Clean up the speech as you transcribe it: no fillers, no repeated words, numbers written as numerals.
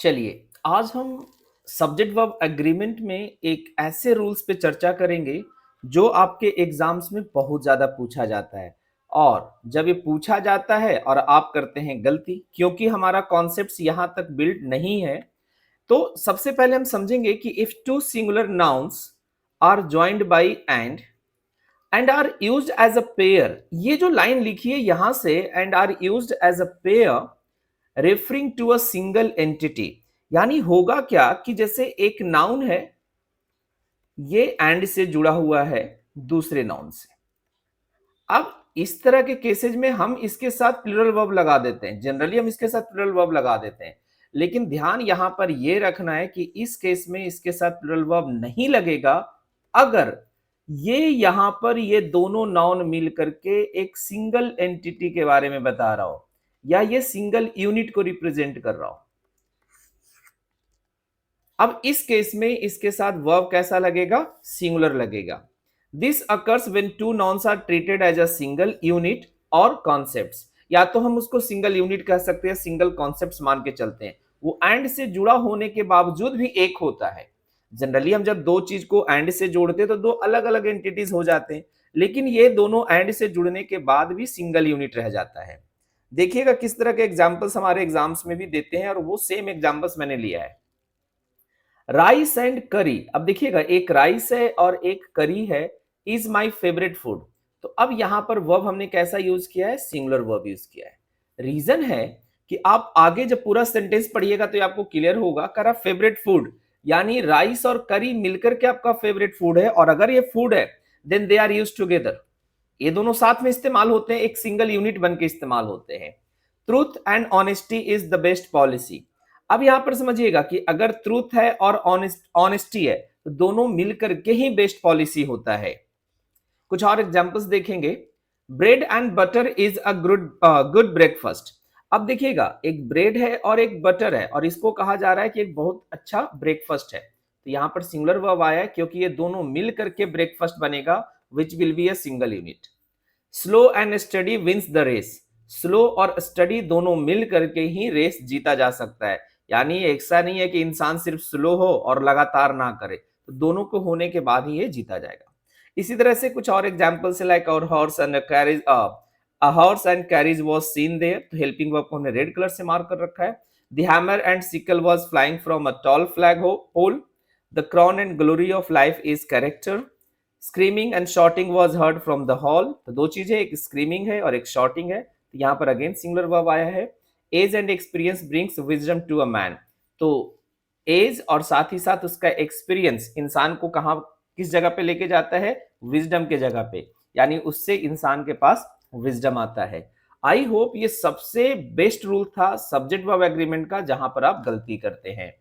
चलिए, आज हम सब्जेक्ट वर्ब एग्रीमेंट में एक ऐसे रूल्स पे चर्चा करेंगे जो आपके एग्जाम्स में बहुत ज़्यादा पूछा जाता है। और जब ये पूछा जाता है और आप करते हैं गलती, क्योंकि हमारा कॉन्सेप्ट्स यहाँ तक बिल्ड नहीं है, तो सबसे पहले हम समझेंगे कि if two singular nouns are joined by and are used as a pair, ये जो लाइन लिखी है यहां से, and are used as a pair referring to a single entity, यानी होगा क्या कि जैसे एक नाउन है, ये एंड से जुड़ा हुआ है दूसरे नाउन से। अब इस तरह के केसेज में हम इसके साथ प्लूरल वर्ब लगा देते हैं, जनरली हम इसके साथ प्लूरल वर्ब लगा देते हैं, लेकिन ध्यान यहां पर यह रखना है कि इस केस में इसके साथ प्लूरल वर्ब नहीं लगेगा अगर ये यहां पर ये दोनों नाउन मिल करके एक सिंगल एंटिटी के बारे में बता रहा हो या ये सिंगल यूनिट को रिप्रेजेंट कर रहा हो। अब इस केस में इसके साथ वर्ब कैसा लगेगा? सिंगुलर लगेगा। This occurs when two nouns are treated as a single unit और कॉन्सेप्ट्स, या तो हम उसको सिंगल यूनिट कह सकते हैं, सिंगल कॉन्सेप्ट्स मान के चलते हैं। वो एंड से जुड़ा होने के बावजूद भी एक होता है। जनरली हम जब दो चीज को एंड से जोड़ते हैं तो दो अलग अलग एंटिटीज हो जाते हैं, लेकिन ये दोनों एंड से जुड़ने के बाद भी सिंगल यूनिट रह जाता है। देखिएगा किस तरह के एग्जाम्पल्स हमारे एग्जाम्स में भी देते हैं, और वो सेम एग्जाम्पल्स मैंने लिया है। राइस एंड करी, अब देखिएगा एक राइस है और एक करी है, इज माई फेवरेट फूड। तो अब यहां पर वर्ब हमने कैसा यूज किया है? सिंगुलर वर्ब यूज किया है। रीजन है कि आप आगे जब पूरा सेंटेंस पढ़िएगा तो आपको क्लियर होगा, करा फेवरेट फूड, यानी राइस और करी मिलकर के आपका फेवरेट फूड है, और अगर ये फूड है then they are used together, ये दोनों साथ में इस्तेमाल होते हैं, एक सिंगल यूनिट बन के इस्तेमाल होते हैं। Truth and honesty is the best policy. अब यहां पर समझिएगा कि अगर ट्रूथ है और ऑनेस्टी है तो दोनों मिलकर के ही बेस्ट पॉलिसी होता है। कुछ और एग्जांपल्स देखेंगे। Bread and butter is a good breakfast. अब देखिएगा एक ब्रेड है और एक बटर है, और इसको कहा जा रहा है कि एक बहुत अच्छा ब्रेकफास्ट है, तो यहां पर सिंगुलर वर्ब आया है क्योंकि ये दोनों मिल करके ब्रेकफास्ट बनेगा, which will be a single unit. Slow and steady wins the race, slow और स्टडी दोनों मिल करके ही रेस जीता जा सकता है, यानी ऐसा नहीं है कि इंसान सिर्फ स्लो हो और लगातार ना करे, तो दोनों को होने के बाद ही ये जीता जाएगा। इसी तरह से कुछ और एग्जांपल्स है, लाइक और horse and carriage, a horse and carriage was seen there, तो हेल्पिंग वर्ब को हमने रेड कलर से मार्क कर रखा है। The hammer and sickle was flying from a tall flag pole, the crown and glory of life is character, screaming and shouting was heard from the hall. तो दो चीजें, एक स्क्रीमिंग है और एक शॉटिंग है, तो यहाँ पर अगेन सिंगुलर वर्ब आया है। Age and experience brings wisdom to a man, तो एज और साथ ही साथ उसका एक्सपीरियंस इंसान को कहाँ किस जगह पे लेके जाता है? विजडम के जगह पे, यानी उससे इंसान के पास विजडम आता है। आई होप ये सबसे बेस्ट रूल था सब्जेक्ट वर्ब एग्रीमेंट का जहां पर आप गलती करते हैं।